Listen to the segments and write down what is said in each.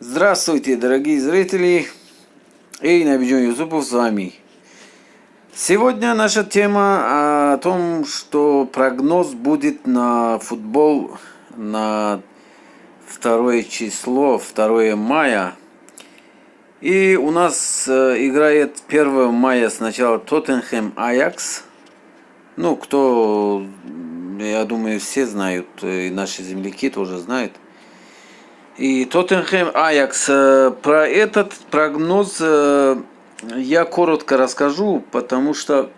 Здравствуйте, дорогие зрители! И Набиджон Юсупов с вами. Сегодня наша тема о том, что прогноз будет на футбол на 2 мая. И у нас играет 1 мая сначала Тоттенхэм Аякс. Ну, кто, я думаю, все знают, и наши земляки тоже знают. И Тоттенхэм Аякс. Про этот прогноз я коротко расскажу, потому что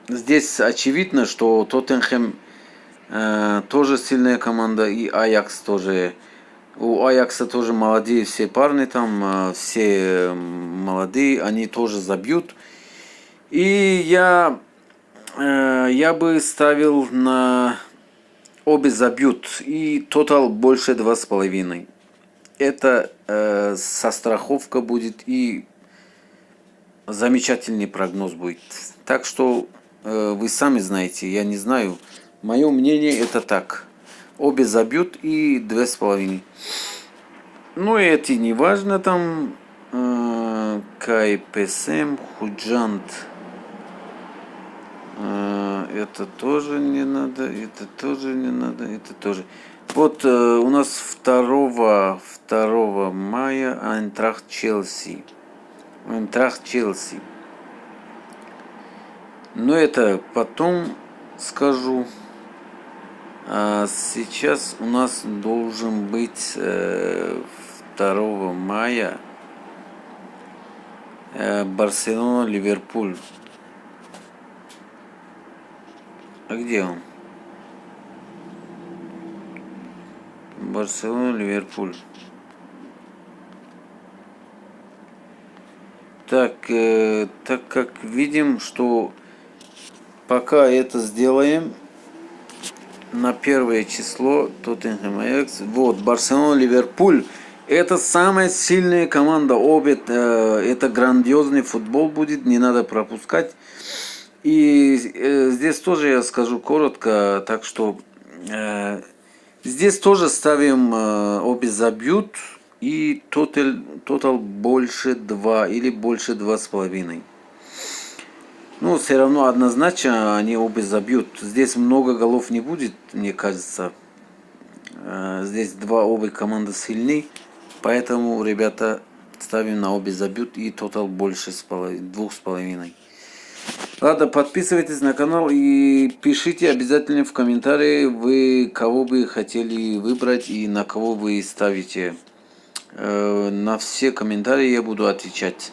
здесь очевидно, что Тоттенхэм тоже сильная команда, и Аякс тоже. У Аякса тоже молодые все парни там, все молодые, они тоже забьют. И я бы ставил на обе забьют и тотал больше 2,5. Это со страховка будет и замечательный прогноз будет. Так что вы сами знаете, я не знаю. Мое мнение это так. Обе забьют и 2,5. Ну и это не важно там. КПСМ, Худжант. Это тоже не надо, это тоже не надо, это тоже. Вот у нас 2 мая Айнтрахт Челси. Айнтрахт Челси. Но это потом скажу. А сейчас у нас должен быть 2 мая Барселона Ливерпуль. А где он? Барселона, Ливерпуль. Так, так как видим, что пока это сделаем на 1 число Тоттенхэм Аякс. Вот, Барселона, Ливерпуль. Это самая сильная команда. Обе, это грандиозный футбол будет, не надо пропускать. И здесь тоже я скажу коротко, так что здесь тоже ставим обе забьют и тотал больше 2 или больше 2,5. Ну, все равно однозначно они обе забьют. Здесь много голов не будет, мне кажется. Здесь обе команды сильны, поэтому, ребята, ставим на обе забьют и тотал больше 2,5. Ладно, подписывайтесь на канал и пишите обязательно в комментарии, вы кого бы хотели выбрать и на кого вы ставите. На все комментарии я буду отвечать.